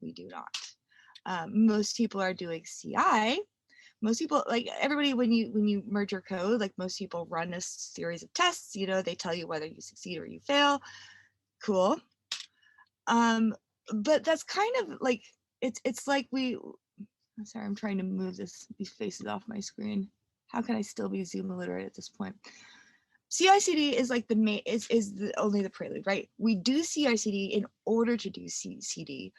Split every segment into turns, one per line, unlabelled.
we do not. Most people are doing CI. Most people, like everybody, when you merge your code, like most people run a series of tests, you know, they tell you whether you succeed or you fail. Cool. But that's kind of like, it's like I'm sorry, I'm trying to move these faces off my screen. How can I still be Zoom illiterate at this point? CI/CD is like the main, only the prelude, right? We do CI/CD in order to do CD.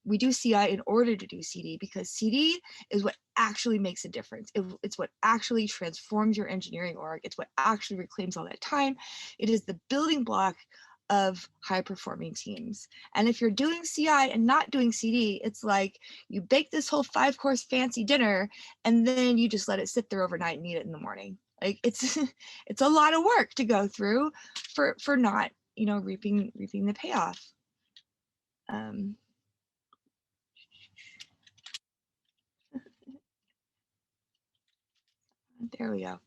We do CI in order to do CD because CD is what actually makes a difference. It's what actually transforms your engineering org. It's what actually reclaims all that time. It is the building block of high performing teams. And if you're doing CI and not doing CD, it's like you bake this whole 5-course fancy dinner and then you just let it sit there overnight and eat it in the morning. Like it's it's a lot of work to go through for not, you know, reaping the payoff. There we go.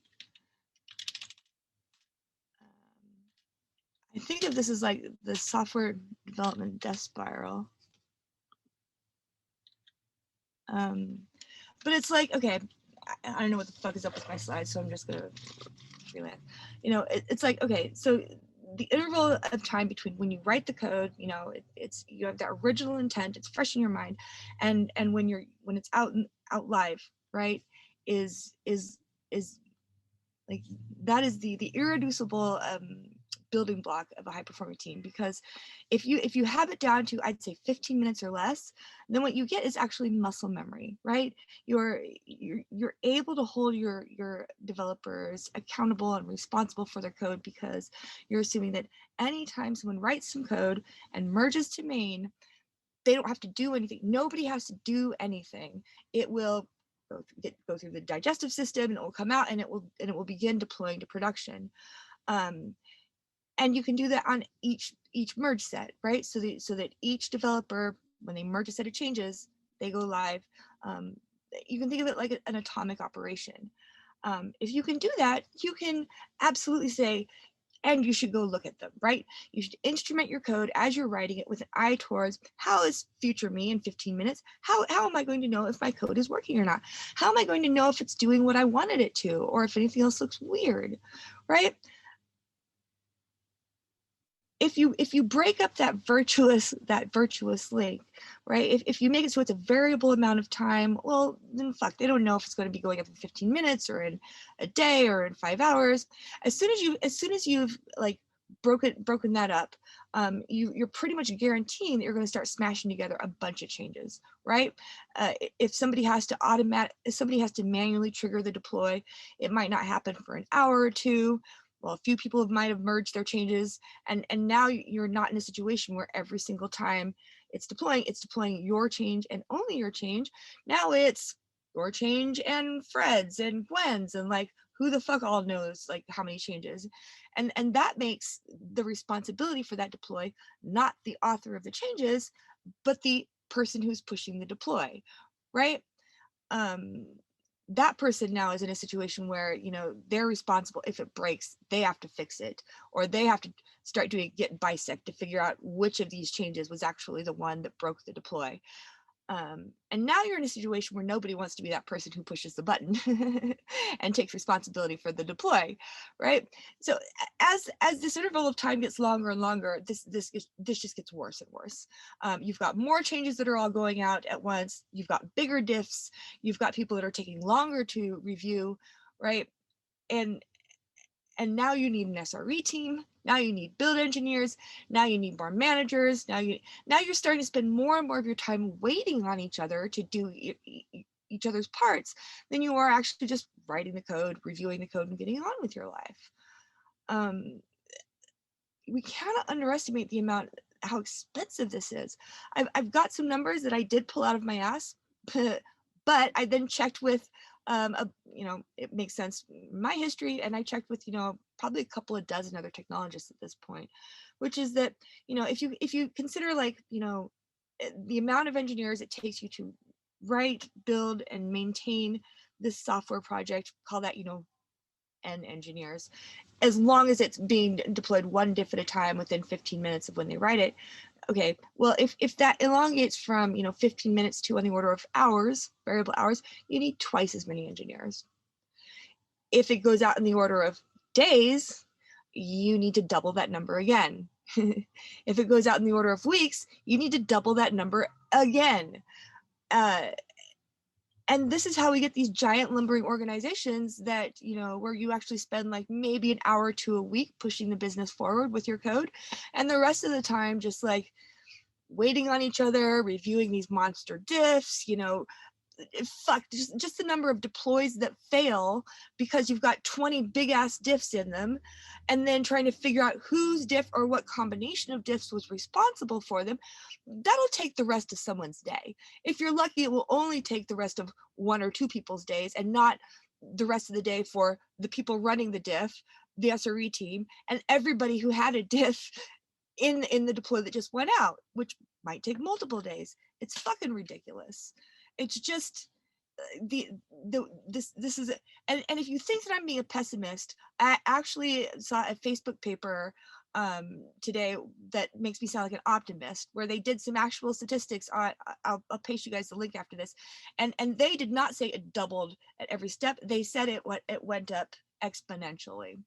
I think of this as like the software development death spiral. But it's like, okay, I don't know what the fuck is up with my slides, so I'm just gonna freelance. You know, it's like, okay, so the interval of time between when you write the code, you know, it's you have that original intent, it's fresh in your mind, and when it's out live, right, is like that is the irreducible building block of a high performing team. Because if you have it down to, I'd say 15 minutes or less, then what you get is actually muscle memory, right? You're able to hold your developers accountable and responsible for their code because you're assuming that anytime someone writes some code and merges to main, they don't have to do anything. Nobody has to do anything. It will go through the digestive system and it will come out and it will begin deploying to production. And you can do that on each merge set, right? So that each developer, when they merge a set of changes, they go live. You can think of it like an atomic operation. If you can do that, you can absolutely say, and you should go look at them, right? You should instrument your code as you're writing it with an eye towards how is future me in 15 minutes? How am I going to know if my code is working or not? How am I going to know if it's doing what I wanted it to, or if anything else looks weird, right? If you break up that virtuous link, right? If you make it so it's a variable amount of time, well, then fuck, they don't know if it's going to be going up in 15 minutes or in a day or in 5 hours. As soon as you've like broken that up, you're pretty much guaranteeing that you're going to start smashing together a bunch of changes, right? If somebody has to manually trigger the deploy, it might not happen for an hour or two. Well, a few people might have merged their changes, and now you're not in a situation where every single time it's deploying your change and only your change. Now it's your change and Fred's and Gwen's, and like who the fuck all knows like how many changes, and that makes the responsibility for that deploy not the author of the changes, but the person who's pushing the deploy, right? That person now is in a situation where, you know, they're responsible. If it breaks, they have to fix it, or they have to start doing git bisect to figure out which of these changes was actually the one that broke the deploy. And now you're in a situation where nobody wants to be that person who pushes the button and takes responsibility for the deploy, right? So as this interval of time gets longer and longer, this just gets worse and worse. You've got more changes that are all going out at once. You've got bigger diffs. You've got people that are taking longer to review, right? And now you need an SRE team. Now you need build engineers. Now you need more managers. Now you're starting to spend more and more of your time waiting on each other to do each other's parts than you are actually just writing the code, reviewing the code, and getting on with your life. We cannot underestimate the amount, how expensive this is. I've got some numbers that I did pull out of my ass, but I then checked with, you know, it makes sense, my history, and I checked with, you know, probably a couple of dozen other technologists at this point, which is that, you know, if you consider like, you know, the amount of engineers it takes you to write, build, and maintain this software project, call that, you know, N engineers, as long as it's being deployed one diff at a time within 15 minutes of when they write it, Okay, well, if that elongates from, 15 minutes to on the order of hours, variable hours, you need twice as many engineers. If it goes out in the order of days, you need to double that number again. If it goes out in the order of weeks, you need to double that number again. And this is how we get these giant lumbering organizations that, where you actually spend like maybe an hour to a week pushing the business forward with your code. And the rest of the time, just like waiting on each other, reviewing these monster diffs, fuck, just the number of deploys that fail because you've got 20 big ass diffs in them, and then trying to figure out whose diff or what combination of diffs was responsible for them. That'll take the rest of someone's day. If you're lucky, it will only take the rest of 1 or 2 people's days, and not the rest of the day for the people running the diff, the SRE team, and everybody who had a diff in the deploy that just went out, which might take multiple days. It's fucking ridiculous. It's just this is, and if you think that I'm being a pessimist, I actually saw a Facebook paper today that makes me sound like an optimist, where they did some actual statistics on, I'll paste you guys the link after this, and they did not say it doubled at every step. They said it went up exponentially.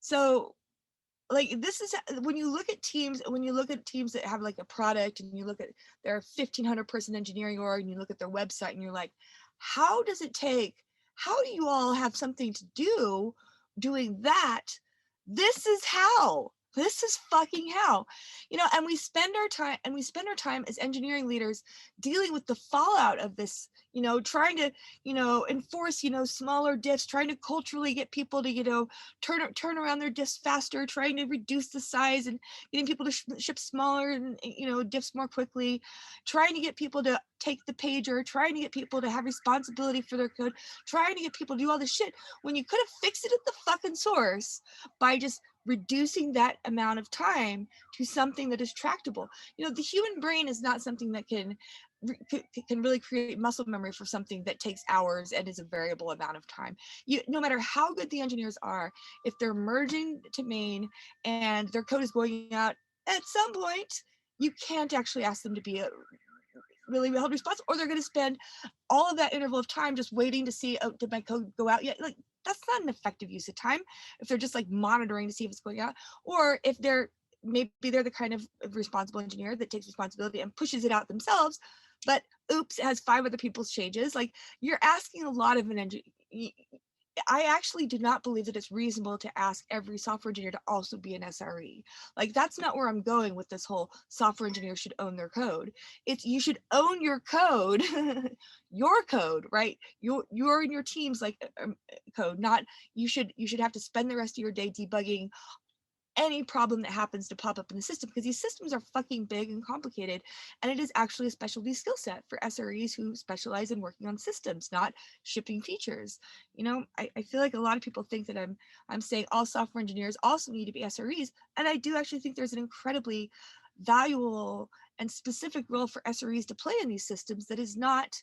So like, this is when you look at teams that have like a product, and you look at their 1,500 person engineering org, and you look at their website, and you're like, how do you all have something to do doing that? This is fucking how, and we spend our time as engineering leaders dealing with the fallout of this, trying to, enforce, smaller diffs, trying to culturally get people to, turn around their diffs faster, trying to reduce the size and getting people to ship smaller and, diffs more quickly, trying to get people to take the pager, trying to get people to have responsibility for their code, trying to get people to do all this shit when you could have fixed it at the fucking source by just reducing that amount of time to something that is tractable. The human brain is not something that can really create muscle memory for something that takes hours and is a variable amount of time. No matter how good the engineers are, if they're merging to main and their code is going out at some point, you can't actually ask them to be really held responsible, or they're going to spend all of that interval of time just waiting to see, oh, did my code go out yet? Like, that's not an effective use of time if they're just like monitoring to see if it's going out, or if maybe they're the kind of responsible engineer that takes responsibility and pushes it out themselves, but oops, it has 5 other people's changes. Like, you're asking a lot of an engineer. I actually do not believe that it's reasonable to ask every software engineer to also be an SRE. Like, that's not where I'm going with this whole software engineers should own their code. It's, you should own your code, your code, right? Your and your team's like code, not you should have to spend the rest of your day debugging any problem that happens to pop up in the system, because these systems are fucking big and complicated, and it is actually a specialty skill set for SREs who specialize in working on systems, not shipping features. I feel like a lot of people think that I'm saying all software engineers also need to be SREs, and I do actually think there's an incredibly valuable and specific role for SREs to play in these systems that is not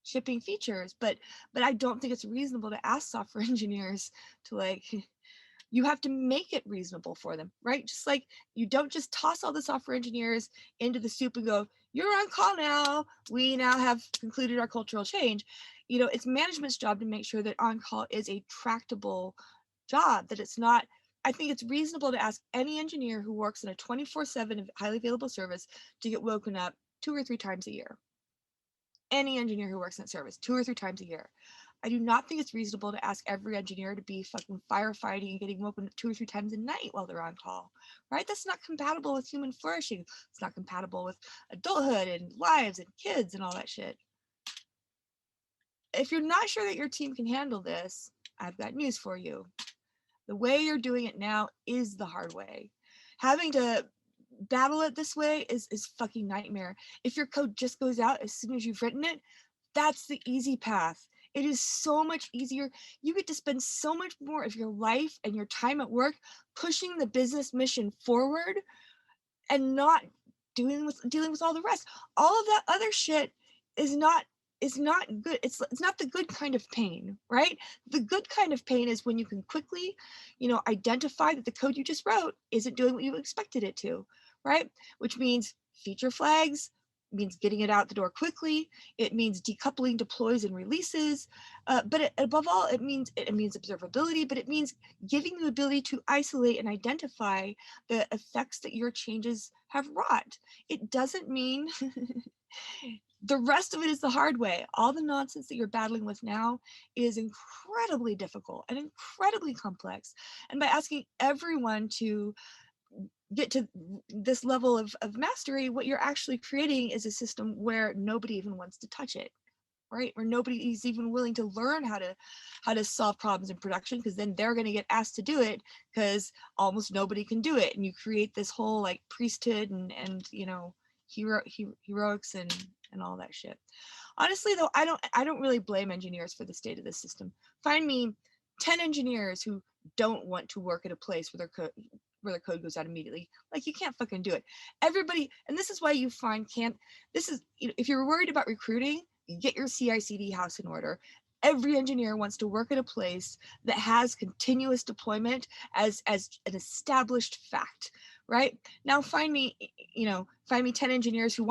shipping features, but I don't think it's reasonable to ask software engineers to, like, you have to make it reasonable for them, right? Just like you don't just toss all the software engineers into the soup and go, you're on call now. We now have concluded our cultural change. It's management's job to make sure that on call is a tractable job, that it's not. I think it's reasonable to ask any engineer who works in a 24/7 highly available service to get woken up 2 or 3 times a year. Any engineer who works in that service 2 or 3 times a year. I do not think it's reasonable to ask every engineer to be fucking firefighting and getting woken up 2 or 3 times a night while they're on call, right? That's not compatible with human flourishing. It's not compatible with adulthood and lives and kids and all that shit. If you're not sure that your team can handle this, I've got news for you. The way you're doing it now is the hard way. Having to battle it this way is fucking nightmare. If your code just goes out as soon as you've written it, that's the easy path. It is so much easier. You get to spend so much more of your life and your time at work pushing the business mission forward and not dealing with all the rest. All of that other shit is not good. It's not the good kind of pain, right? The good kind of pain is when you can quickly, identify that the code you just wrote isn't doing what you expected it to, right? Which means feature flags, means getting it out the door quickly. It means decoupling deploys and releases. But above all, it means observability, but it means giving you the ability to isolate and identify the effects that your changes have wrought. It doesn't mean the rest of it is the hard way. All the nonsense that you're battling with now is incredibly difficult and incredibly complex. And by asking everyone to get to this level of mastery, what you're actually creating is a system where nobody even wants to touch it, right? Where nobody is even willing to learn how to solve problems in production, because then they're going to get asked to do it because almost nobody can do it. And you create this whole like priesthood and you know, heroics and all that shit. Honestly though, I don't really blame engineers for the state of this system. Find me 10 engineers who don't want to work at a place where their code goes out immediately. Like, you can't fucking do it. Everybody, and this is why you find this is, you know, if you're worried about recruiting, get your CI/CD house in order. Every engineer wants to work at a place that has continuous deployment as an established fact, right? Now find me, you know, 10 engineers who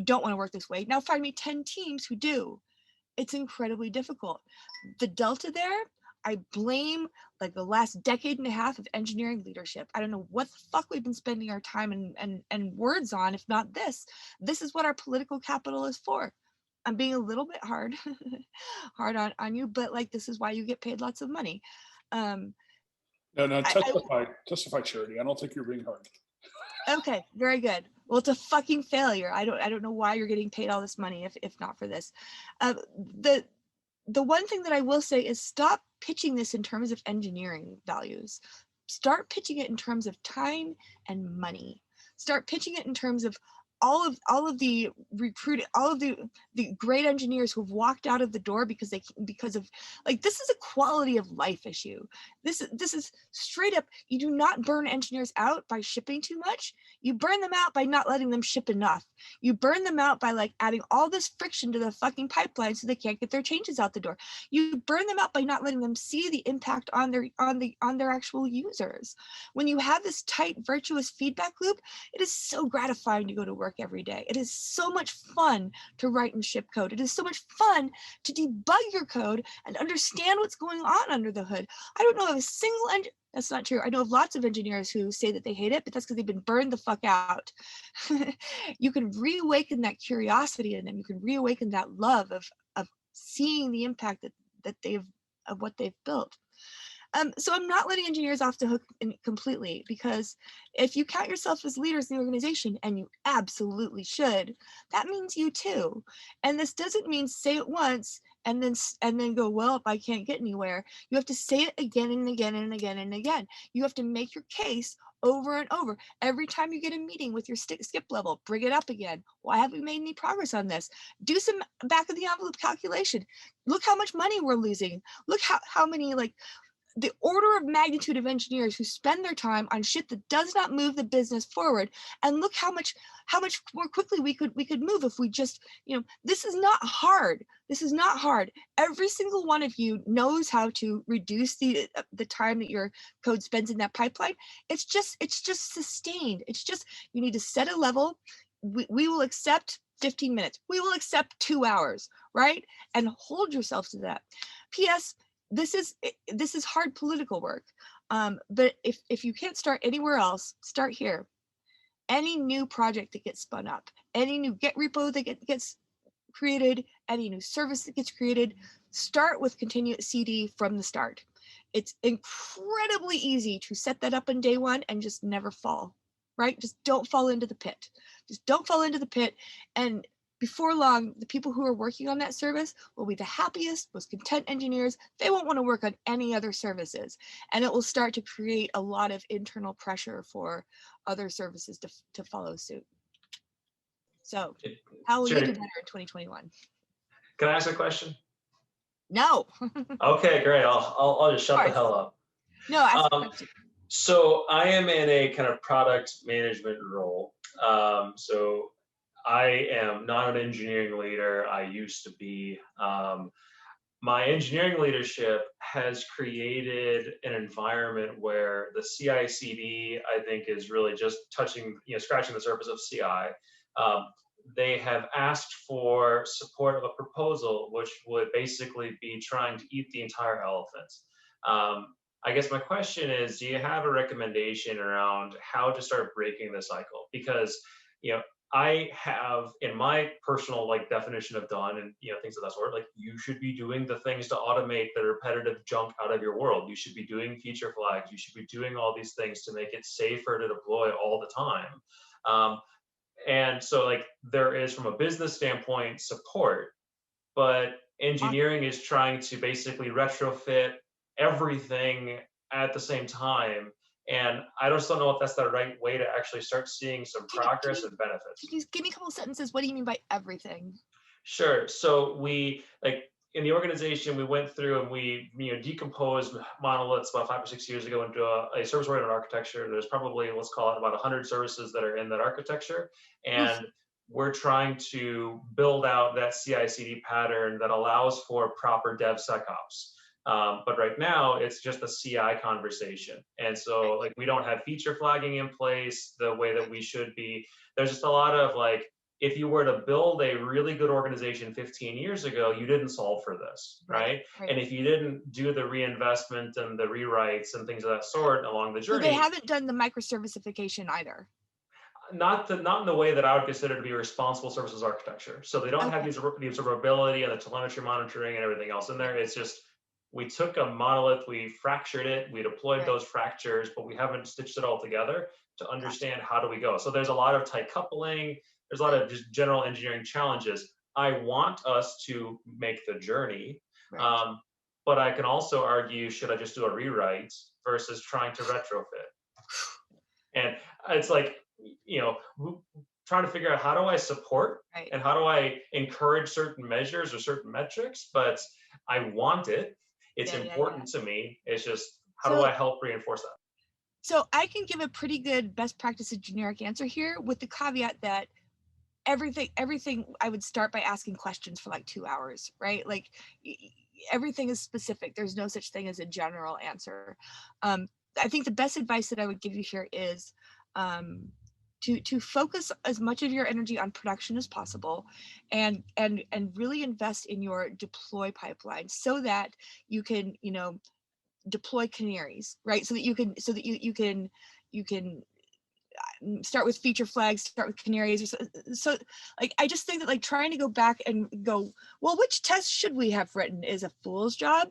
don't want to work this way. Now find me 10 teams who do. It's incredibly difficult. The delta there, I blame like the last decade and a half of engineering leadership. I don't know what the fuck we've been spending our time and words on, if not this. This is what our political capital is for. I'm being a little bit hard on you, but like, this is why you get paid lots of money.
No, testify, Charity. I don't think you're being hard.
Okay, very good. Well, it's a fucking failure. I don't know why you're getting paid all this money if not for this. The one thing that I will say is stop pitching this in terms of engineering values. Start pitching it in terms of time and money. Start pitching it in terms of all of the great engineers who have walked out of the door because of like, this is a quality of life issue. This is straight up, you do not burn engineers out by shipping too much. You burn them out by not letting them ship enough. You burn them out by like adding all this friction to the fucking pipeline so they can't get their changes out the door. You burn them out by not letting them see the impact on their actual users. When you have this tight virtuous feedback loop, it is so gratifying to go to work every day. It is so much fun to write and ship code. It is so much fun to debug your code and understand what's going on under the hood. I don't know of a single that's not true. I know of lots of engineers who say that they hate it, but that's because they've been burned the fuck out. You can reawaken that curiosity in them. You can reawaken that love of seeing the impact of what they've built. So I'm not letting engineers off the hook completely, because if you count yourself as leaders in the organization, and you absolutely should, that means you too. And this doesn't mean say it once and then go, well, if I can't get anywhere. You have to say it again and again and again and again. You have to make your case over and over. Every time you get a meeting with your skip level, bring it up again. Why haven't we made any progress on this? Do some back of the envelope calculation. Look how much money we're losing. Look how many, like, the order of magnitude of engineers who spend their time on shit that does not move the business forward, and look how much more quickly we could move if we just, you know, this is not hard. This is not hard. Every single one of you knows how to reduce the time that your code spends in that pipeline. It's just sustained. It's just, you need to set a level. We will accept 15 minutes. We will accept 2 hours, right? And hold yourself to that. P.S. This is hard political work, but if you can't start anywhere else, start here. Any new project that gets spun up, any new Git repo that gets created, any new service that gets created, start with continuous CD from the start. It's incredibly easy to set that up on day one and just never fall, right? Just don't fall into the pit. Just don't fall into the pit. And before long, the people who are working on that service will be the happiest, most content engineers. They won't want to work on any other services. And it will start to create a lot of internal pressure for other services to follow suit. So how will you do better in 2021?
Can I ask a question?
No.
Okay, great. I'll just shut the hell up.
No, ask a question.
So I am in a kind of product management role. So I am not an engineering leader. I used to be. My engineering leadership has created an environment where the CI/CD, I think, is really just touching, scratching the surface of CI. They have asked for support of a proposal, which would basically be trying to eat the entire elephant. I guess my question is, do you have a recommendation around how to start breaking the cycle? Because, I have in my personal definition of done and things of that sort, you should be doing the things to automate the repetitive junk out of your world. You should be doing feature flags. You should be doing all these things to make it safer to deploy all the time. And so there is, from a business standpoint, support, but engineering is trying to basically retrofit everything at the same time. And I just don't know if that's the right way to actually start seeing some progress and benefits.
Can you give me a couple of sentences? What do you mean by everything?
Sure. So we in the organization, we went through and we decomposed monoliths about 5 or 6 years ago into a service-oriented architecture. There's probably, let's call it, about 100 services that are in that architecture, and we're trying to build out that CI/CD pattern that allows for proper DevSecOps. But right now, it's just a CI conversation, and so we don't have feature flagging in place the way that we should be. There's just a lot of if you were to build a really good organization 15 years ago, you didn't solve for this, right? And if you didn't do the reinvestment and the rewrites and things of that sort along the journey.
So they haven't done the microservicification either.
Not in the way that I would consider to be responsible services architecture. So they don't have the observability and the telemetry monitoring and everything else in there. It's just, we took a monolith, we fractured it, we deployed those fractures, but we haven't stitched it all together to understand how do we go. So there's a lot of tight coupling. There's a lot of just general engineering challenges. I want us to make the journey, but I can also argue, should I just do a rewrite versus trying to retrofit? And it's trying to figure out, how do I support and how do I encourage certain measures or certain metrics, but I want it. It's important to me. It's just, how do I help reinforce that?
So I can give a pretty good best practices generic answer here, with the caveat that everything I would start by asking questions for 2 hours, right? Everything is specific. There's no such thing as a general answer. I think the best advice that I would give you here is to focus as much of your energy on production as possible, and really invest in your deploy pipeline so that you can deploy canaries, right? So that you can start with feature flags, start with canaries, or so I just think that trying to go back and go, well, which test should we have written, is a fool's job.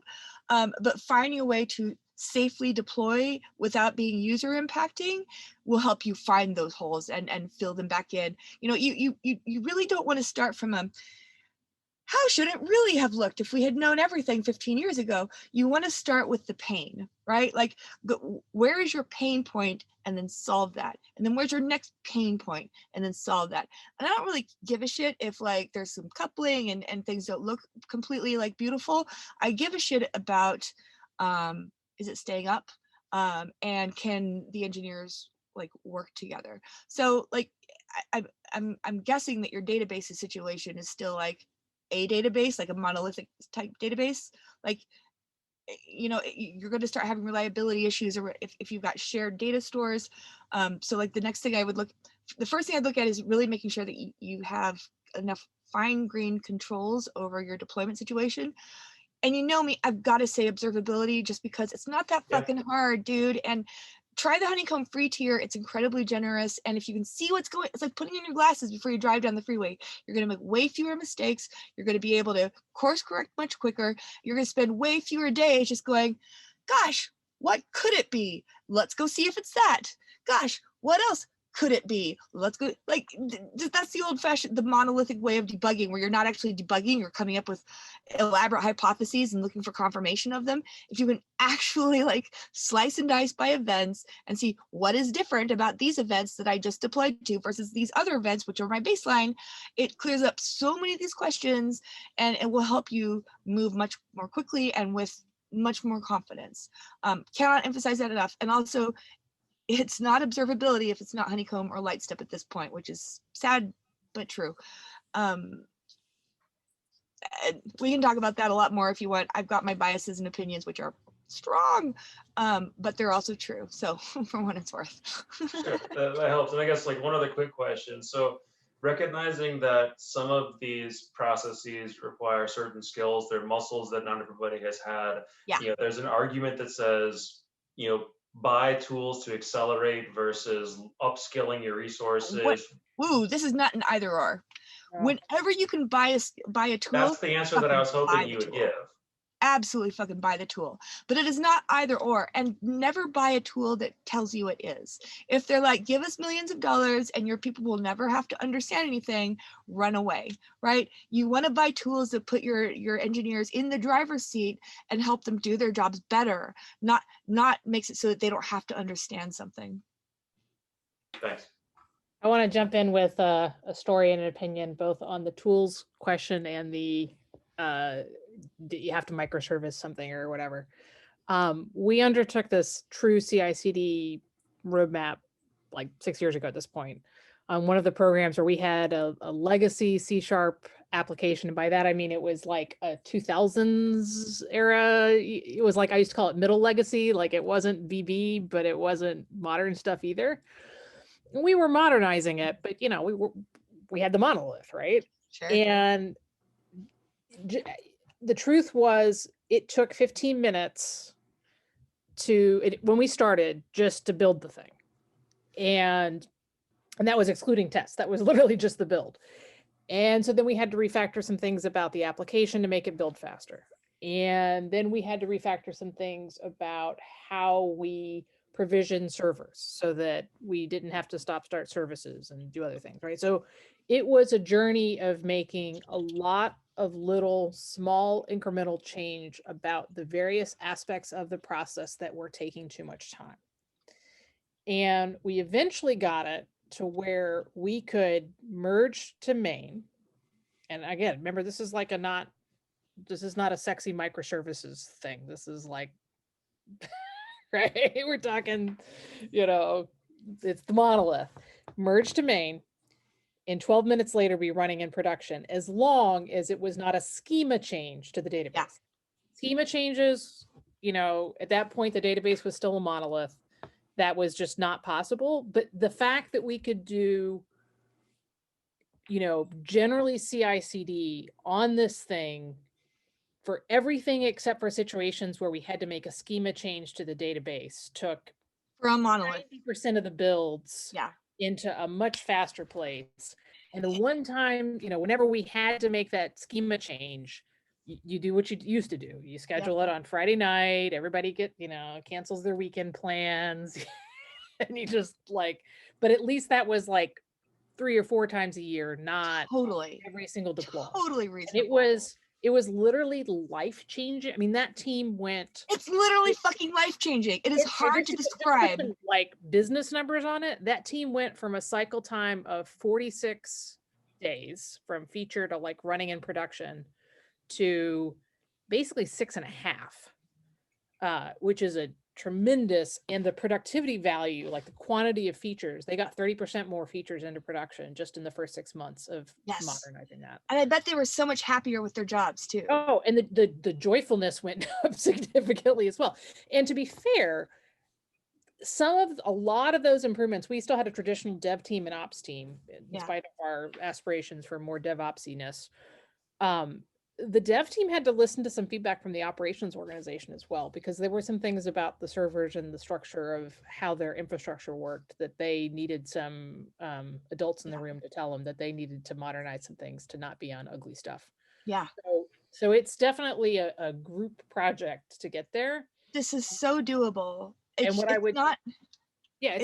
But finding a way to safely deploy without being user impacting will help you find those holes and fill them back in. You really don't want to start from how should it really have looked if we had known everything 15 years ago? You want to start with the pain, right? Where is your pain point, and then solve that. And then where's your next pain point, and then solve that. And I don't really give a shit if there's some coupling and things don't look completely beautiful. I give a shit about, is it staying up? And can the engineers work together? So I'm guessing that your database situation is still a database, a monolithic type database. You're going to start having reliability issues, or if you've got shared data stores. So the next thing the first thing I'd look at is really making sure that you have enough fine-grained controls over your deployment situation. And me, I've got to say observability, just because it's not that fucking hard, dude. And try the honeycomb free tier. It's incredibly generous. And if you can see what's going, it's like putting on your glasses before you drive down the freeway. You're going to make way fewer mistakes. You're going to be able to course correct much quicker. You're going to spend way fewer days just going, gosh, what could it be? Let's go see if it's that. Gosh, what else could it be? Let's go. That's the old-fashioned, the monolithic way of debugging, where you're not actually debugging, you're coming up with elaborate hypotheses and looking for confirmation of them. If you can actually slice and dice by events and see what is different about these events that I just deployed to versus these other events, which are my baseline, it clears up so many of these questions, and it will help you move much more quickly and with much more confidence. Cannot emphasize that enough. And also, it's not observability if it's not honeycomb or lightstep at this point, which is sad but true. We can talk about that a lot more if you want. I've got my biases and opinions, which are strong, but they're also true. So for what it's worth.
Sure, that helps. And I guess one other quick question. So recognizing that some of these processes require certain skills, they're muscles that not everybody has had.
Yeah.
There's an argument that says, buy tools to accelerate versus upskilling your resources.
Ooh, this is not an either or. Whenever you can buy a tool,
That's the answer that I was hoping you would give.
Absolutely fucking buy the tool. But it is not either or, and never buy a tool that tells you it is. If they're like, give us millions of dollars and your people will never have to understand anything, run away, right? You want to buy tools that put your engineers in the driver's seat and help them do their jobs better, not makes it so that they don't have to understand something.
Thanks.
I want to jump in with a story and an opinion, both on the tools question and the you have to microservice something or whatever. We undertook this true CI/CD roadmap like 6 years ago at this point on one of the programs where we had a legacy C# application. And by that, I mean, it was like a 2000s era. It was like, I used to call it middle legacy. Like it wasn't VB, but it wasn't modern stuff either. And we were modernizing it, but we had the monolith, right?
Sure.
And the truth was, it took 15 minutes when we started just to build the thing. And that was excluding tests. That was literally just the build. And so then we had to refactor some things about the application to make it build faster. And then we had to refactor some things about how we provision servers so that we didn't have to start services and do other things, right? So it was a journey of making a lot of little small incremental change about the various aspects of the process that were taking too much time. And we eventually got it to where we could merge to main. And again, remember, this is not a sexy microservices thing. This is like, right? We're talking, it's the monolith. Merge to main. And 12 minutes later, be running in production, as long as it was not a schema change to the database. Yeah. Schema changes, at that point, the database was still a monolith. That was just not possible. But the fact that we could do, generally CI/CD on this thing for everything except for situations where we had to make a schema change to the database took
for a monolith
90% of the builds.
Yeah.
Into a much faster place. And the one time, whenever we had to make that schema change, you do what you used to do. You schedule it on Friday night, everybody cancels their weekend plans. And you just but at least that was 3 or 4 times a year, not
totally
every single deployment.
Totally reasonable.
And it was literally life-changing. I mean, that team went...
It's literally fucking life-changing. It is hard to describe.
Business numbers on it. That team went from a cycle time of 46 days from feature to running in production to basically 6.5, which is a tremendous, and the productivity value, the quantity of features, they got 30% more features into production just in the first 6 months of modernizing that.
And I bet they were so much happier with their jobs too.
Oh, and the joyfulness went up significantly as well. And to be fair, a lot of those improvements, we still had a traditional dev team and ops team, in spite of our aspirations for more DevOpsiness. The dev team had to listen to some feedback from the operations organization as well, because there were some things about the servers and the structure of how their infrastructure worked that they needed some adults in the room to tell them that they needed to modernize some things to not be on ugly stuff.
Yeah.
So it's definitely a group project to get there.
This is so doable. It's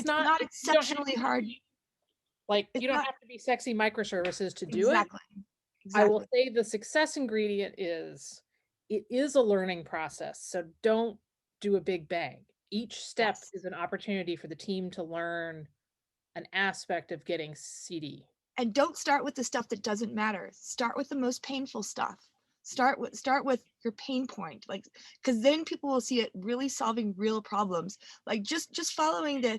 not exceptionally hard.
You don't have to be sexy microservices to do it.
Exactly.
I will say the success ingredient is it is a learning process. So don't do a big bang. Each step is an opportunity for the team to learn an aspect of getting CD.
And don't start with the stuff that doesn't matter. Start with the most painful stuff. Start with your pain point, because then people will see it really solving real problems. Just following the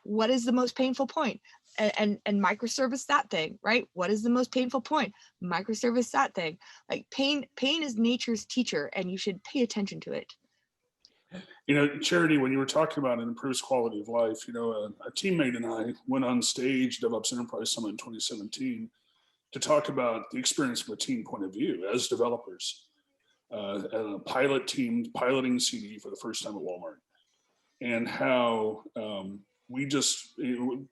what is the most painful point, and microservice that thing, right? What is the most painful point? Microservice that thing. Pain is nature's teacher, and you should pay attention to it.
You know, Charity, when you were talking about it improves quality of life, you know, a teammate and I went on stage, DevOps Enterprise Summit in 2017, to talk about the experience from a team point of view as developers. A pilot team piloting CD for the first time at Walmart, and how we just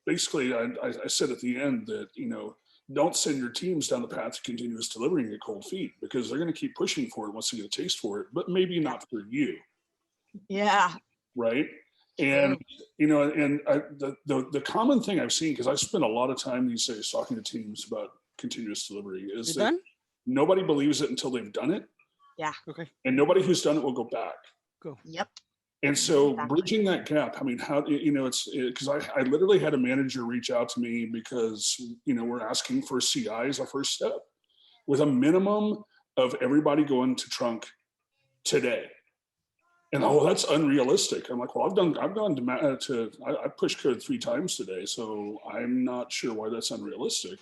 basically, I said at the end that, you know, don't send your teams down the path of continuous delivery at cold feet, because they're going to keep pushing for it once they get a taste for it, but maybe not for you.
Yeah.
Right. And, you know, and the common thing I've seen, because I spend a lot of time these days talking to teams about continuous delivery, is that nobody believes it until they've done it.
Yeah.
Okay.
And nobody who's done it will go back.
Go.
Yep.
And so
Exactly.
bridging that gap, I mean, how, you know, it's because I literally had a manager reach out to me because, you know, we're asking for CI as our first step with a minimum of everybody going to trunk today. And oh, that's unrealistic. I'm like, well, I've gone to I pushed code 3 times today, so I'm not sure why that's unrealistic.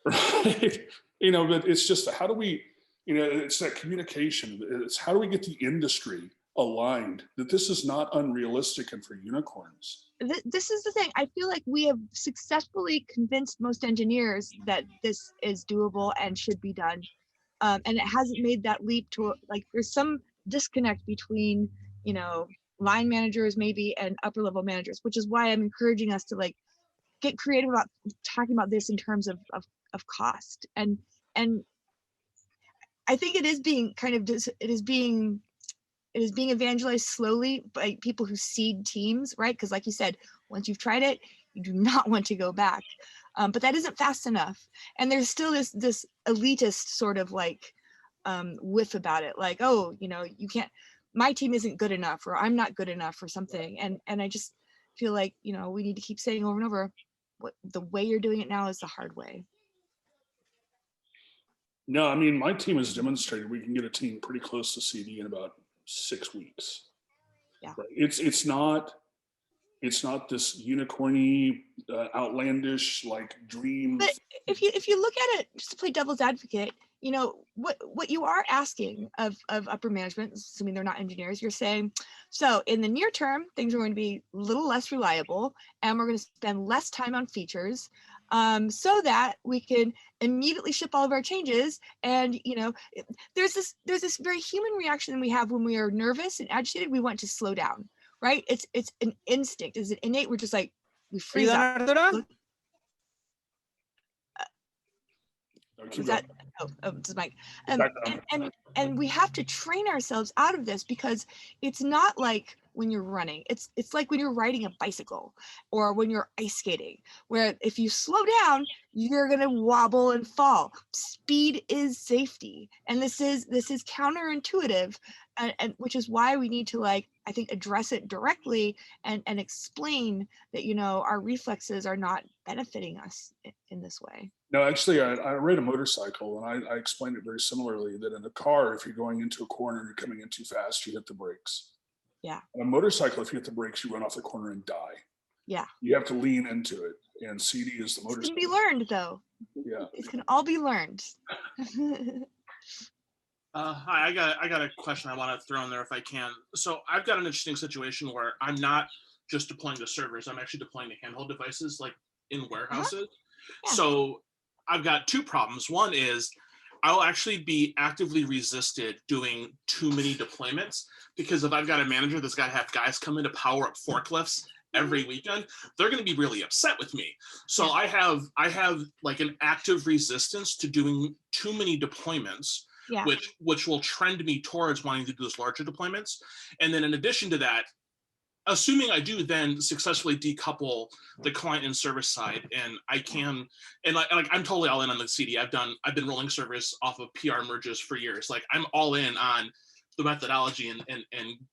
Right? You know, but it's just, how do we, you know, it's that communication. It's how do we get the industry aligned that this is not unrealistic and for unicorns.
This is the thing. I feel like we have successfully convinced most engineers that this is doable and should be done. And it hasn't made that leap to, like, there's some disconnect between, you know, line managers maybe and upper level managers, which is why I'm encouraging us to, like, get creative about talking about this in terms of cost. And I think it is being kind of, it is being evangelized slowly by people who seed teams, right? Because like you said, once you've tried it, you do not want to go back. But that isn't fast enough. And there's still this elitist sort of like whiff about it. Like, oh, you know, you can't, my team isn't good enough, or I'm not good enough or something. And I just feel like, you know, we need to keep saying over and over, what the way you're doing it now is the hard way.
No, I mean, my team has demonstrated we can get a team pretty close to CD in about 6 weeks.
Yeah.
Right? It's not this unicorny, outlandish, like, dream.
But if you look at it, just to play devil's advocate, you know, what you are asking of upper management, assuming they're not engineers, you're saying, so in the near term, things are going to be a little less reliable, and we're going to spend less time on features, so that we can immediately ship all of our changes. And, you know, there's this very human reaction we have when we are nervous and agitated. We want to slow down, right? It's an instinct, it's an innate. We're just like, we freeze up. Is that, it's Mike. And we have to train ourselves out of this, because it's not like when you're running. It's like when you're riding a bicycle or when you're ice skating, where if you slow down, you're gonna wobble and fall. Speed is safety, and this is counterintuitive, and which is why we need to, like, I think, address it directly and explain that, you know, our reflexes are not benefiting us in this way.
No, actually, I ride a motorcycle, and I explained it very similarly, that in a car, if you're going into a corner and you're coming in too fast, you hit the brakes.
Yeah.
On a motorcycle, if you hit the brakes, you run off the corner and die.
Yeah.
You have to lean into it, and CD is the motorcycle.
It can be learned, though.
Yeah.
It can all be learned.
Hi, I got a question I want to throw in there if I can. So I've got an interesting situation where I'm not just deploying to servers. I'm actually deploying to handheld devices, like in warehouses.
Yeah.
So I've got 2 problems. One is I'll actually be actively resisted doing too many deployments, because if I've got a manager that's got to have guys come in to power up forklifts every weekend, they're going to be really upset with me. So I have like an active resistance to doing too many deployments.
Yeah.
Which will trend me towards wanting to do those larger deployments. And then in addition to that, assuming I do then successfully decouple the client and service side, and I can, and like I'm totally all in on the CD. I've been rolling servers off of PR merges for years. Like, I'm all in on the methodology and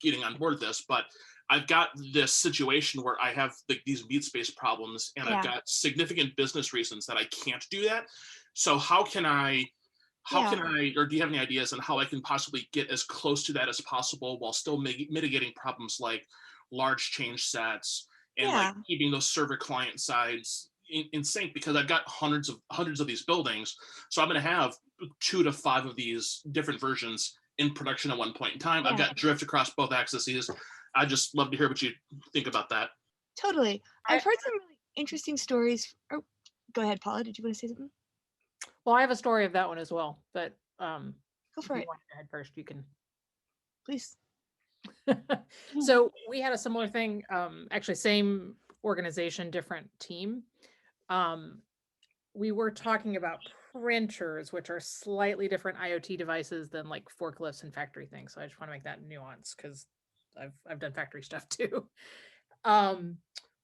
getting on board with this, but I've got this situation where I have these meat space problems, and I've got significant business reasons that I can't do that. So how can I, or do you have any ideas on how I can possibly get as close to that as possible while still mitigating problems like large change sets and like keeping those server client sides in sync? Because I've got hundreds of these buildings, so I'm going to have 2 to 5 of these different versions in production at one point in time. I've
Yeah.
got drift across both axes. I'd just love to hear what you think about that.
Totally. I've heard some really interesting stories. Oh, go ahead, Paula. Did you want to say something?
Well, I have a story of that one as well, but
Go
if
for
you
it,
want to go ahead first, you can.
please.
So we had a similar thing, actually same organization, different team. We were talking about printers, which are slightly different IoT devices than like forklifts and factory things. So I just want to make that nuance because I've done factory stuff too.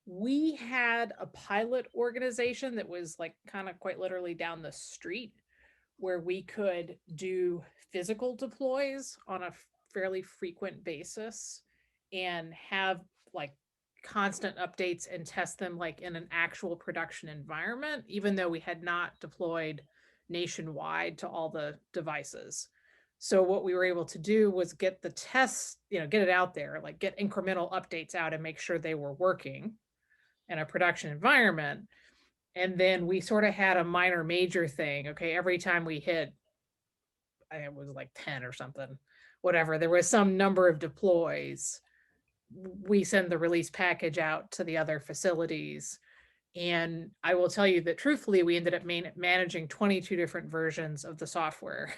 We had a pilot organization that was like kind of quite literally down the street where we could do physical deploys on a fairly frequent basis and have like constant updates and test them like in an actual production environment, even though we had not deployed nationwide to all the devices. So what we were able to do was get the tests, get it out there, like get incremental updates out and make sure they were working in a production environment. And then we sort of had a minor major thing. Okay, every time we hit, I think it was like 10 or something, whatever, there was some number of deploys, we send the release package out to the other facilities. And I will tell you that truthfully, we ended up managing 22 different versions of the software,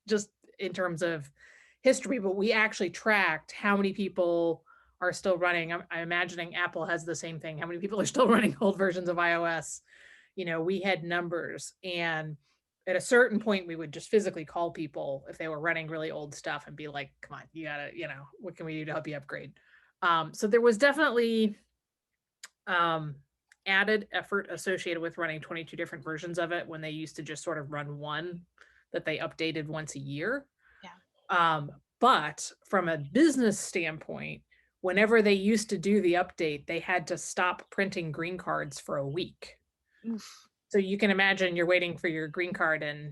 just in terms of history, but we actually tracked how many people are still running. I'm imagining Apple has the same thing. How many people are still running old versions of iOS? We had numbers, and at a certain point we would just physically call people if they were running really old stuff and be like, come on, you gotta, what can we do to help you upgrade? So there was definitely added effort associated with running 22 different versions of it when they used to just sort of run one that they updated once a year.
Yeah.
But from a business standpoint, whenever they used to do the update, they had to stop printing green cards for a week.
Oof.
So you can imagine you're waiting for your green card and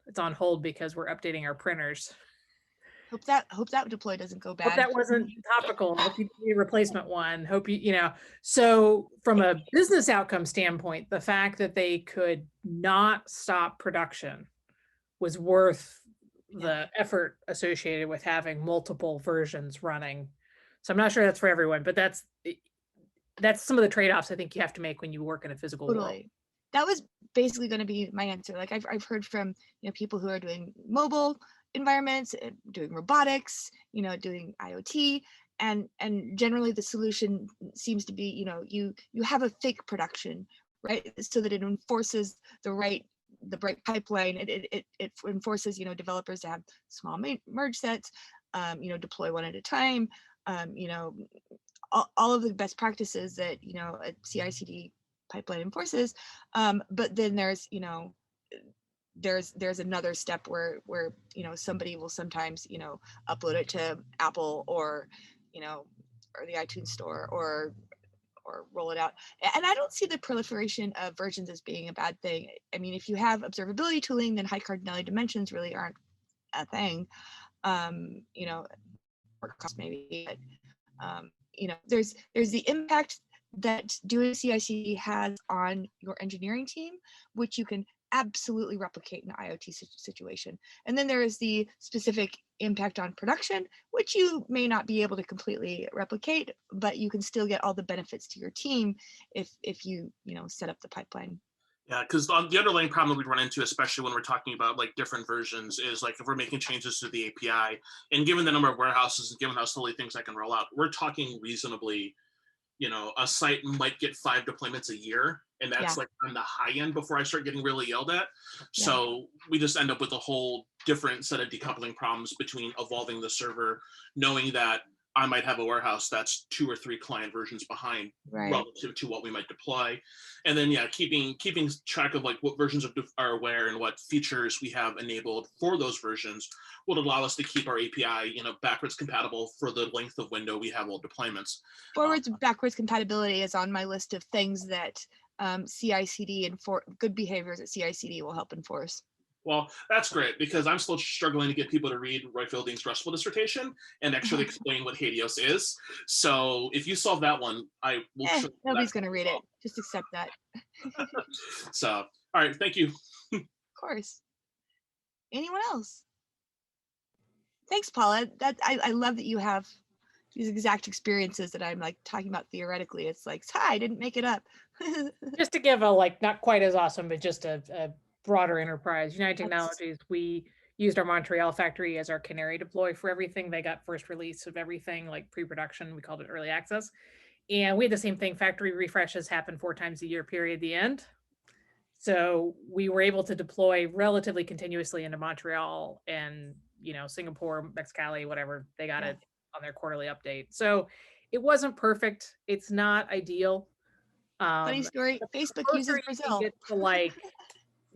it's on hold because we're updating our printers.
Hope that deploy doesn't go bad.
Hope that wasn't topical. Hope you need a replacement one. Hope So from a business outcome standpoint, the fact that they could not stop production was worth the effort associated with having multiple versions running. So I'm not sure that's for everyone, but that's some of the trade-offs I think you have to make when you work in a physical world.
That was basically going to be my answer. Like I've heard from people who are doing mobile environments, doing robotics, doing IoT, and generally the solution seems to be you have a fake production, right? So that it enforces the right pipeline. It enforces developers to have small merge sets, deploy one at a time, all of the best practices that a CI/CD pipeline enforces, but then there's there's another step where somebody will sometimes upload it to Apple or or the iTunes store or roll it out. And I don't see the proliferation of versions as being a bad thing. I mean, if you have observability tooling, then high cardinality dimensions really aren't a thing. Or cost maybe, but there's the impact that doing CI/CD has on your engineering team, which you can absolutely replicate in an IoT situation. And then there is the specific impact on production, which you may not be able to completely replicate, but you can still get all the benefits to your team if you set up the pipeline.
Yeah, because the underlying problem that we run into, especially when we're talking about like different versions, is like if we're making changes to the API, and given the number of warehouses and given how slowly things that can roll out, we're talking reasonably, a site might get 5 deployments a year, and that's like on the high end before I start getting really yelled at. So we just end up with a whole different set of decoupling problems between evolving the server, knowing that I might have a warehouse that's 2 or 3 client versions behind relative to what we might deploy. And then, keeping track of like what versions are where and what features we have enabled for those versions would allow us to keep our API, backwards compatible for the length of window we have old deployments.
Forwards backwards compatibility is on my list of things that CI/CD and for good behaviors at CI/CD will help enforce.
Well, that's great because I'm still struggling to get people to read Roy Fielding's Restful dissertation and actually explain what Helios is. So if you solve that one, I will.
Nobody's going to read it. Just accept that.
So, all right. Thank you.
Of course. Anyone else? Thanks, Paula. I love that you have these exact experiences that I'm like talking about theoretically. It's like, hi, I didn't make it up.
Just to give a like not quite as awesome, but just a broader enterprise. United
That's-
Technologies, we used our Montreal factory as our canary deploy for everything. They got first release of everything, like pre-production. We called it early access. And we had the same thing. Factory refreshes happen 4 times a year, period, the end. So we were able to deploy relatively continuously into Montreal and, Singapore, Mexicali, whatever. They got it on their quarterly update. So it wasn't perfect. It's not ideal.
Funny story, Facebook uses Brazil.
Get to like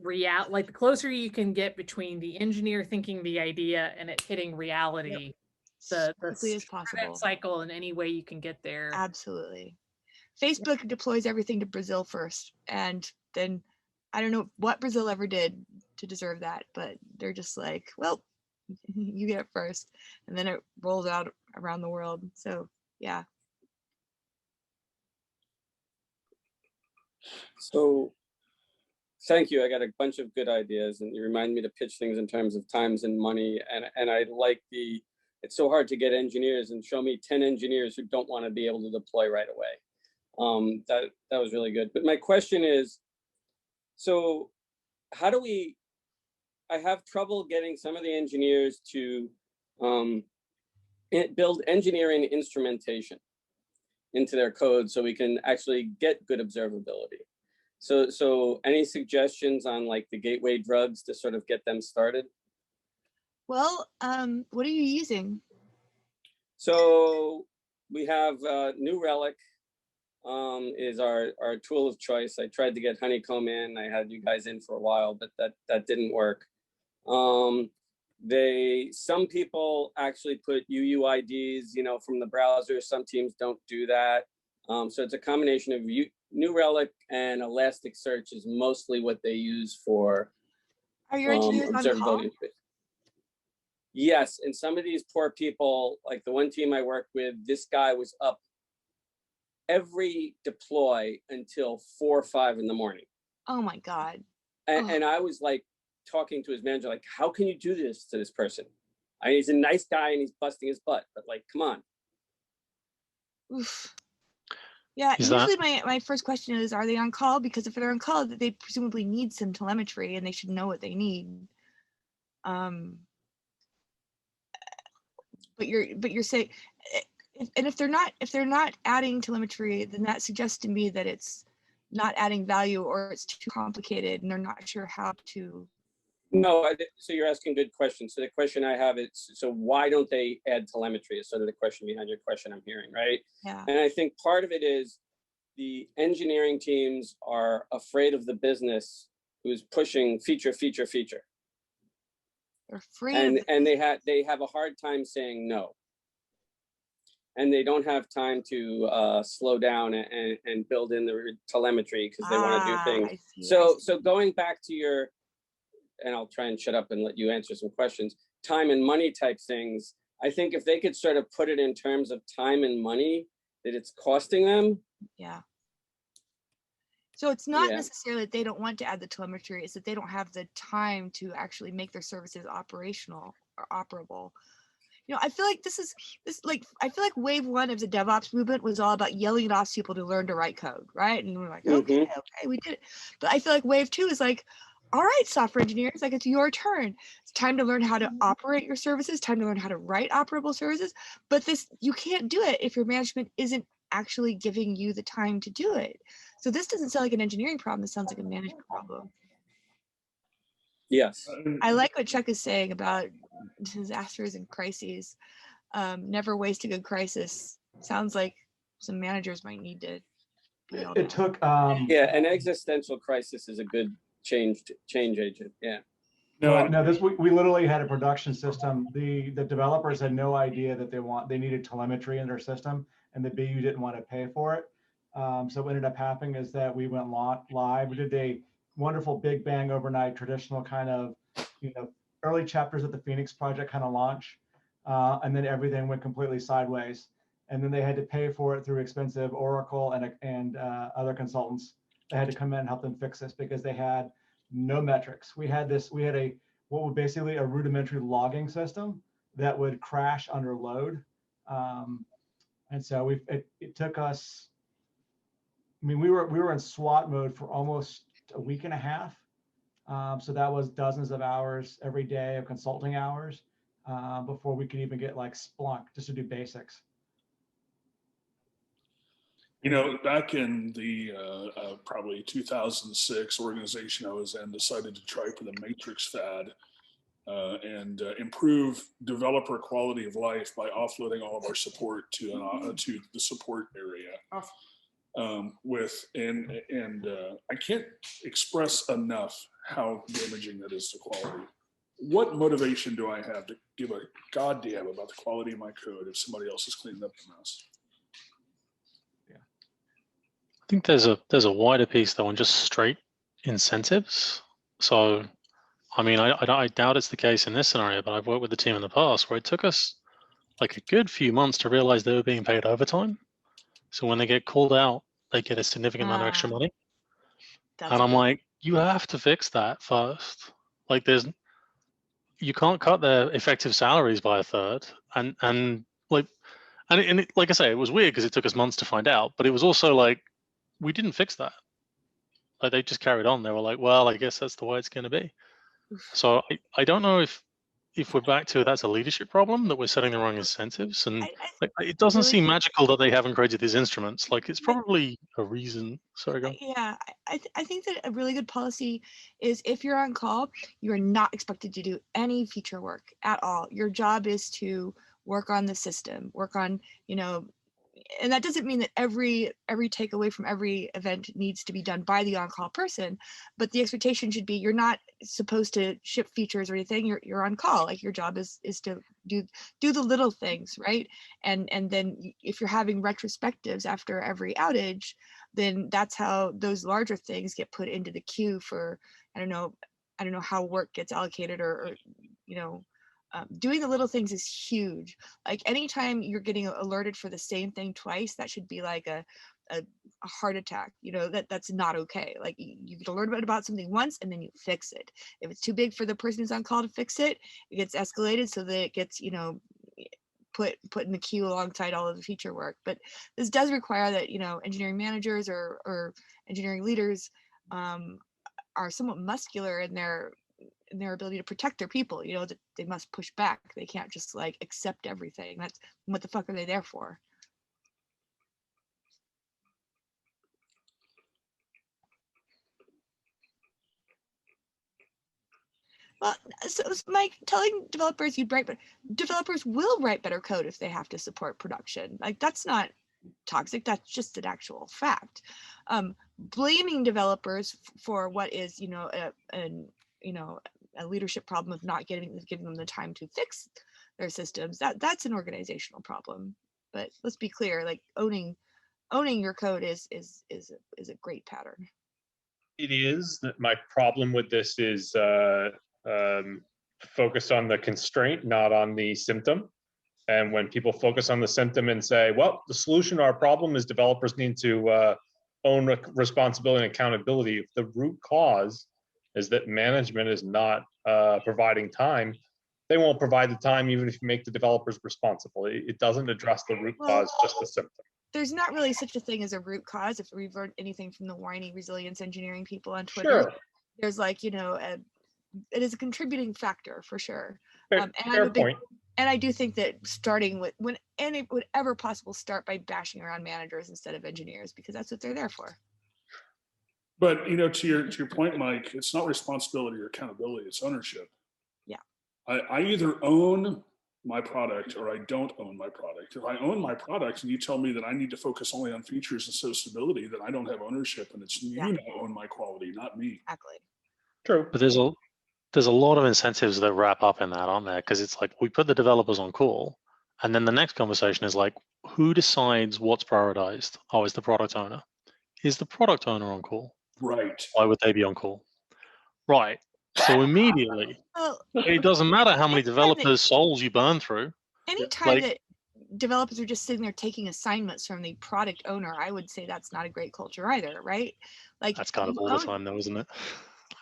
the closer you can get between the engineer thinking the idea and it hitting reality,
As
the
quickly as possible.
cycle in any way you can get there.
Absolutely. Facebook deploys everything to Brazil first, and then I don't know what Brazil ever did to deserve that, but they're just like, well, you get it first, and then it rolls out around the world. So yeah.
So thank you. I got a bunch of good ideas, and you remind me to pitch things in terms of times and money. And I like it's so hard to get engineers, and show me 10 engineers who don't want to be able to deploy right away. That was really good. But my question is, so how do I have trouble getting some of the engineers to build engineering instrumentation into their code so we can actually get good observability. So any suggestions on like the gateway drugs to sort of get them started?
Well, what are you using?
So we have New Relic is our tool of choice. I tried to get Honeycomb in. I had you guys in for a while, but that didn't work. Some people actually put UUIDs, from the browser. Some teams don't do that. So it's a combination of New Relic and Elasticsearch is mostly what they use for
Are your engineers on call?
observability. Yes, and some of these poor people, like the one team I worked with, this guy was up every deploy until 4 or 5 in the morning.
Oh my God.
And I was like talking to his manager, like, how can you do this to this person? He's a nice guy and he's busting his butt, but like, come on.
Oof. Yeah, usually my first question is, are they on call? Because if they're on call, they presumably need some telemetry and they should know what they need. But you're saying, and if they're not adding telemetry, then that suggests to me that it's not adding value or it's too complicated and they're not sure how to.
No, so you're asking good questions. So the question I have is, so why don't they add telemetry is sort of the question behind your question I'm hearing, right?
Yeah.
And I think part of it is the engineering teams are afraid of the business who's pushing feature.
They're afraid
and they have a hard time saying no. And they don't have time to slow down and build in the telemetry because they want to do things. So going back to your, and I'll try and shut up and let you answer some questions, time and money type things. I think if they could sort of put it in terms of time and money that it's costing them.
Yeah. So it's not necessarily that they don't want to add the telemetry, it's that they don't have the time to actually make their services operational or operable. I feel like I feel like wave 1 of the DevOps movement was all about yelling at off people to learn to write code, right? And we're like, okay, we did it. But I feel like wave 2 is like, all right, software engineers, like it's your turn. It's time to learn how to operate your services, time to learn how to write operable services. But you can't do it if your management isn't actually giving you the time to do it. So this doesn't sound like an engineering problem. This sounds like a management problem.
Yes.
I like what Chuck is saying about disasters and crises. Never waste a good crisis. Sounds like some managers might need to.
It took.
An existential crisis is a good change agent. Yeah.
No, we literally had a production system. The developers had no idea that they needed telemetry in their system, and the BU didn't want to pay for it. So what ended up happening is that we went live. We did a wonderful big bang overnight traditional kind of, early chapters of the Phoenix project kind of launch, and then everything went completely sideways. And then they had to pay for it through expensive Oracle and other consultants. They had to come in and help them fix this because they had no metrics. We had what was basically a rudimentary logging system that would crash under load. And so it took us, I mean, we were in SWAT mode for almost a week and a half. So that was dozens of hours every day of consulting hours before we could even get like Splunk just to do basics.
You know, back in the probably 2006 organization I was in, decided to try for the matrix fad and improve developer quality of life by offloading all of our support to the support area. I can't express enough how damaging that is to quality. What motivation do I have to give a goddamn about the quality of my code if somebody else is cleaning up the mess?
I think there's a wider piece though on just straight incentives. So, I mean, I doubt it's the case in this scenario, but I've worked with the team in the past where it took us like a good few months to realize they were being paid overtime. So when they get called out, they get a significant amount of extra money. And I'm like, you have to fix that first. Like you can't cut their effective salaries by a third. And like I say, it was weird because it took us months to find out, but it was also like, we didn't fix that. Like they just carried on. They were like, well, I guess that's the way it's going to be. So I don't know if we're back to that's a leadership problem, that we're setting the wrong incentives, and it doesn't seem magical that they haven't created these instruments. Like it's probably a reason. Sorry, go.
Yeah, I think that a really good policy is if you're on call, you are not expected to do any feature work at all. Your job is to work on the system, work on, and that doesn't mean that every takeaway from every event needs to be done by the on-call person, but the expectation should be you're not supposed to ship features or anything. You're on call. Like your job is to do the little things, right? And then if you're having retrospectives after every outage, then that's how those larger things get put into the queue for, I don't know how work gets allocated or doing the little things is huge. Like anytime you're getting alerted for the same thing twice, that should be like a heart attack. That's not okay. Like you get alerted about something once and then you fix it. If it's too big for the person who's on call to fix it, it gets escalated so that it gets put in the queue alongside all of the feature work. But this does require that engineering managers or engineering leaders are somewhat muscular in their ability to protect their people. That they must push back. They can't just like accept everything. That's what the fuck are they there for? Well, so Mike, telling developers developers will write better code if they have to support production. Like that's not toxic. That's just an actual fact. Blaming developers for what is a leadership problem of not giving them the time to fix their systems, that's an organizational problem. But let's be clear, like owning your code is a great pattern.
It is. That my problem with this is focused on the constraint, not on the symptom. And when people focus on the symptom and say, well, the solution to our problem is developers need to own responsibility and accountability, if the root cause is that management is not providing time, they won't provide the time even if you make the developers responsible. It doesn't address the root cause, just the symptom.
There's not really such a thing as a root cause. If we've learned anything from the whiny resilience engineering people on Twitter,
sure.
There's like, it is a contributing factor for sure.
Fair point.
And I do think that starting with whenever possible, start by bashing around managers instead of engineers, because that's what they're there for.
But to your point, Mike, it's not responsibility or accountability; it's ownership.
Yeah.
I either own my product or I don't own my product. If I own my product and you tell me that I need to focus only on features and stability, then I don't have ownership, and it's you now own my quality, not me.
Exactly.
True.
But there's a lot of incentives that wrap up in that, aren't there? Because it's like we put the developers on call, and then the next conversation is like, who decides what's prioritized? Oh, it's the product owner. Is the product owner on call?
Right.
Why would they be on call? Right. So immediately, it doesn't matter how many developers' souls you burn through.
Anytime that developers are just sitting there taking assignments from the product owner, I would say that's not a great culture either, right? Like
that's kind of all the time though, isn't it?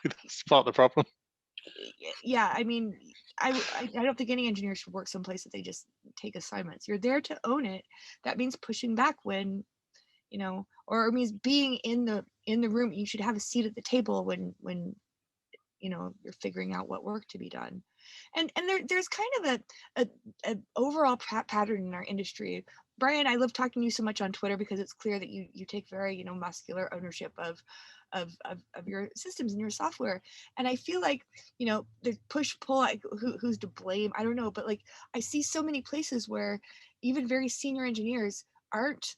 That's part of the problem.
yeah, I mean, I don't think any engineer should work someplace that they just take assignments. You're there to own it. That means pushing back when, you know, or it means being in the room. You should have a seat at the table when you know, you're figuring out what work to be done. And there's kind of a overall pattern in our industry. Brian, I love talking to you so much on Twitter because it's clear that you take very, you know, muscular ownership of your systems and your software. And I feel like, you know, the push pull, like who's to blame, I don't know, but like I see so many places where even very senior engineers aren't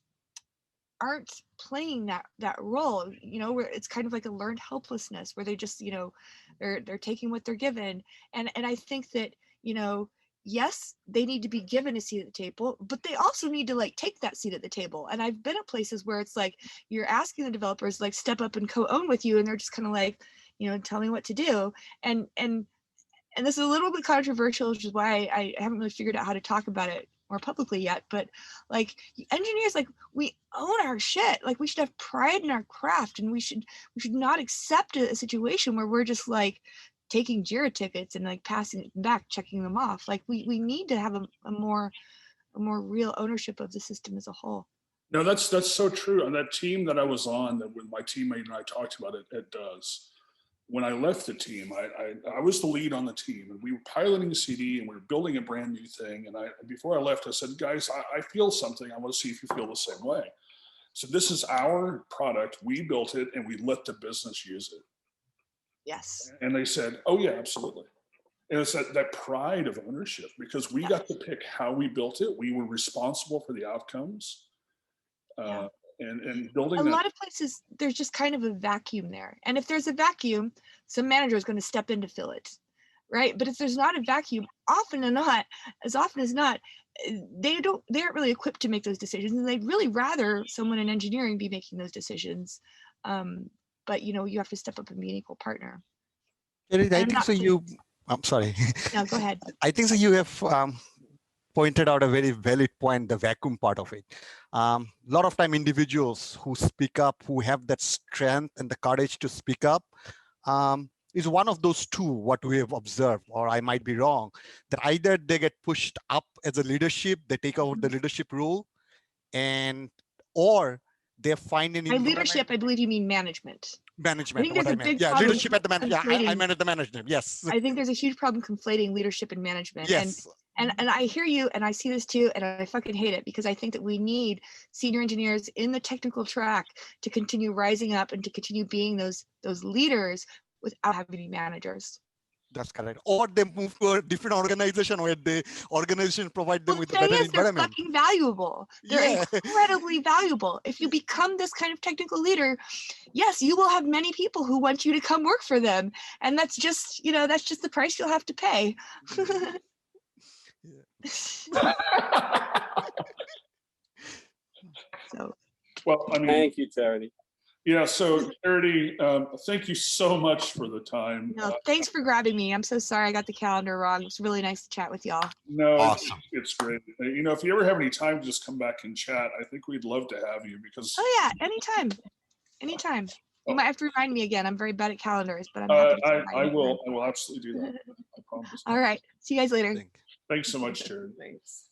playing that role, you know, where it's kind of like a learned helplessness where they just, you know, they're taking what they're given. And I think that, you know, yes, they need to be given a seat at the table, but they also need to like take that seat at the table. And I've been at places where it's like you're asking the developers like step up and co-own with you, and they're just kind of like, you know, telling what to do. And this is a little bit controversial, which is why I haven't really figured out how to talk about it more publicly yet, but like engineers, like we own our shit. Like we should have pride in our craft, and we should not accept a situation where we're just like taking JIRA tickets and like passing it back, checking them off. Like we need to have a more real ownership of the system as a whole.
No, that's so true. On that team that I was on, that when my teammate and I talked about it does. When I left the team, I was the lead on the team, and we were piloting a CD, and we were building a brand new thing. And before I left, I said, guys, I feel something. I want to see if you feel the same way. So this is our product. We built it, and we let the business use it.
Yes.
And they said, oh yeah, absolutely. And it's that pride of ownership, because we got to pick how we built it. We were responsible for the outcomes. And building
a lot of places, there's just kind of a vacuum there. And if there's a vacuum, some manager is going to step in to fill it, right? But if there's not a vacuum, as often as not, they aren't really equipped to make those decisions, and they'd really rather someone in engineering be making those decisions. But you know, you have to step up and be an equal partner.
I think so. I'm sorry.
No, go ahead.
I think so. You have pointed out a very valid point, the vacuum part of it. A lot of time individuals who speak up, who have that strength and the courage to speak up, is one of those two, what we have observed, or I might be wrong, that either they get pushed up as a leadership, they take over the leadership role, or they find an
By leadership, I believe you mean management.
Management.
I think there's a big problem
leadership at the management. Yeah, I manage the management. Yes.
I think there's a huge problem conflating leadership and management.
Yes.
And I hear you, and I see this too, and I fucking hate it, because I think that we need senior engineers in the technical track to continue rising up and to continue being those leaders without having to be managers.
That's correct. Or they move to a different organization where the organization provide them with a better environment.
They're fucking valuable. They're incredibly valuable. If you become this kind of technical leader, yes, you will have many people who want you to come work for them. And that's just, you know, that's just the price you'll have to pay. So.
Well, I mean,
thank you, Charity.
Yeah, so Charity, thank you so much for the time.
No, thanks for grabbing me. I'm so sorry I got the calendar wrong. It's really nice to chat with y'all.
No,
awesome.
It's great. You know, if you ever have any time to just come back and chat, I think we'd love to have you, because.
Oh yeah, anytime. You might have to remind me again. I'm very bad at calendars, but I'm happy to
I will absolutely do that. I promise.
All right. See you guys later.
Thanks so much, Charity.
Thanks.